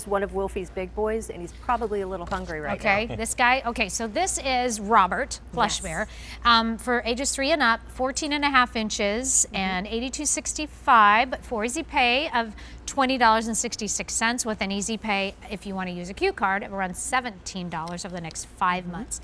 is one of Wolfie's big boys, and he's probably a little hungry right now. Okay, this guy, okay, so this is Robert, Plush Bear, for ages 3 and up, 14.5 inches, and $82.65, but for easy pay of $20.66 with an easy pay, if you want to use a Q card, of around $17 over the next 5 months.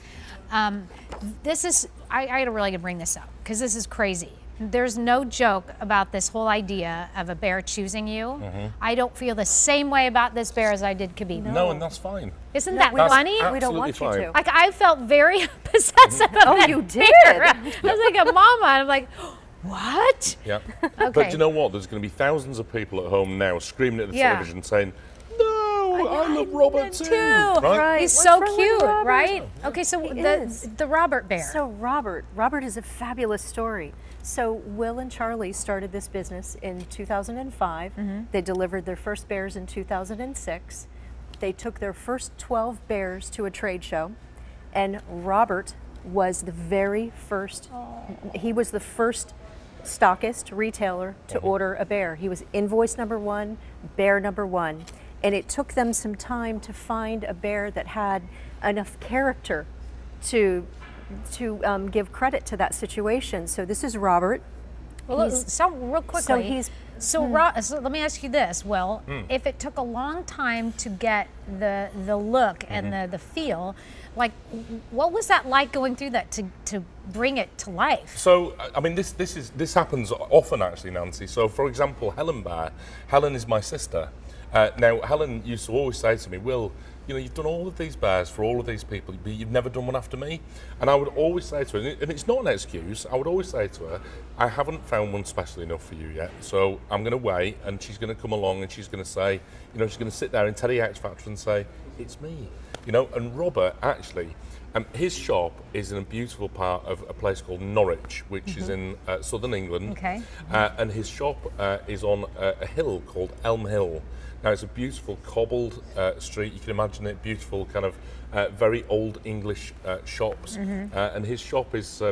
This is, I gotta really bring this up, because this is crazy. There's no joke about this whole idea of a bear choosing you. I don't feel the same way about this bear as I did Khabib. No, and that's fine. Isn't that funny? We don't want you to. Like, I felt very possessive of that you did? bear. I was like a mama, and I'm like, what? Yeah. Okay. But you know what? There's going to be thousands of people at home now screaming at the television saying, no, I love Robert too. Right. He's What's so wrong with cute, Robert? right? Okay, so the Robert bear. So Robert is a fabulous story. So Will and Charlie started this business in 2005. They delivered their first bears in 2006. They took their first 12 bears to a trade show, and Robert was the very first, he was the first stockist, retailer to order a bear. He was invoice number 1, bear number 1. And it took them some time to find a bear that had enough character to give credit to that situation. So this is Robert. Well, so real quickly. So he's so let me ask you this. Well, if it took a long time to get the look and the feel, like, what was that like going through that to bring it to life? So, I mean, this happens often actually, Nancy. So, for example, Helen is my sister. Now, Helen used to always say to me, Will, you know, you've done all of these bears for all of these people, but you've never done one after me. And I would always say to her, and it's not an excuse, I would always say to her, I haven't found one special enough for you yet, so I'm going to wait, and she's going to come along and she's going to say, you know, she's going to sit there in Teddy X Factor and say, it's me. You know, and Robert, actually, his shop is in a beautiful part of a place called Norwich, which is in southern England. Okay. And his shop is on a hill called Elm Hill. Now, it's a beautiful cobbled street. You can imagine it, beautiful kind of very old English shops. And his shop is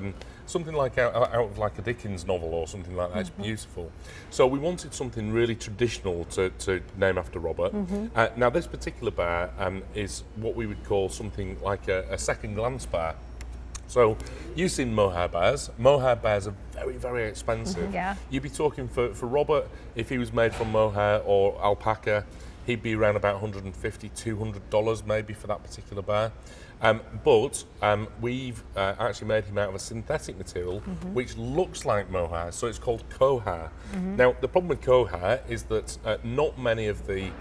something like out of like a Dickens novel or something like that. It's beautiful. So we wanted something really traditional to name after Robert. Now, this particular bear is what we would call something like a second glance bear. So you've seen mohair bears. Mohair bears are very, very expensive. Yeah. You'd be talking for Robert, if he was made from mohair or alpaca, he'd be around about $150, $200 maybe for that particular bear. But we've actually made him out of a synthetic material which looks like mohair, so it's called cohair. Now, the problem with cohair is that not many of the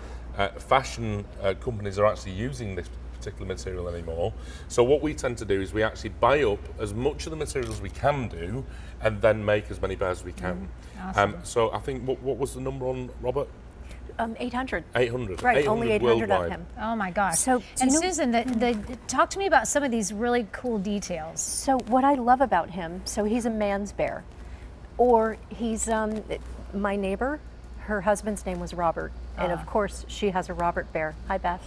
fashion companies are actually using this particular material anymore. So what we tend to do is we actually buy up as much of the material as we can do and then make as many bears as we can. Awesome. So I think, what was the number on Robert? 800. 800. Right, only 800 worldwide. of him. Oh my gosh. So, and you know- Susan, talk to me about some of these really cool details. So what I love about him, so he's a man's bear, or he's my neighbor. Her husband's name was Robert, and of course she has a Robert bear. Hi, Beth.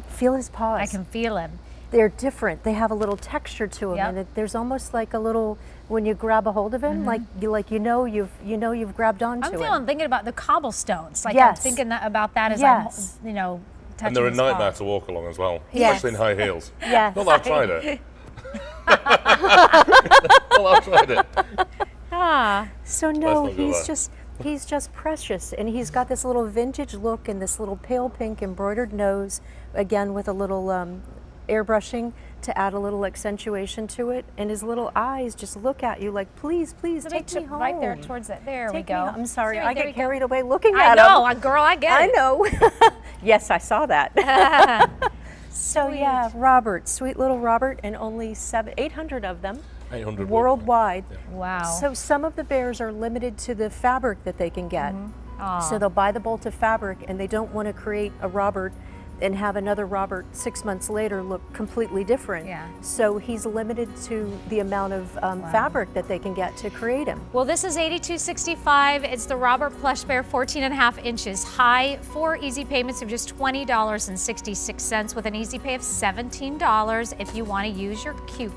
Feel his paws. I can feel him. They're different. They have a little texture to them, and there's almost like a little, when you grab a hold of him, like you've grabbed onto him. Thinking about the cobblestones. Like Yes. I'm thinking about that as Yes. I'm, touching And they're a his nightmare paw. to walk along as well, Yes. especially in high heels. Yes. Not that I've tried it. Not that I've tried it. So no, Let's not go there. he's just precious, and he's got this little vintage look and this little pale pink embroidered nose, again with a little airbrushing to add a little accentuation to it, and his little eyes just look at you like, please, take me home. Right there towards it. There we Take me go. home. I'm sorry, See, I there get we go. carried away looking I at know, him. girl, I get I it. know. Yes, I saw that. So Sweet. yeah, Robert, sweet little Robert, and only 800 of them 800 worldwide. Wow. So some of the bears are limited to the fabric that they can get. Aw. So they'll buy the bolt of fabric, and they don't want to create a Robert and have another Robert 6 months later look completely different. Yeah. So he's limited to the amount of fabric that they can get to create him. Well, this is $82.65. It's the Robert Plush Bear, 14.5 inches high, 4 easy payments of just $20.66 with an easy pay of $17 if you want to use your Q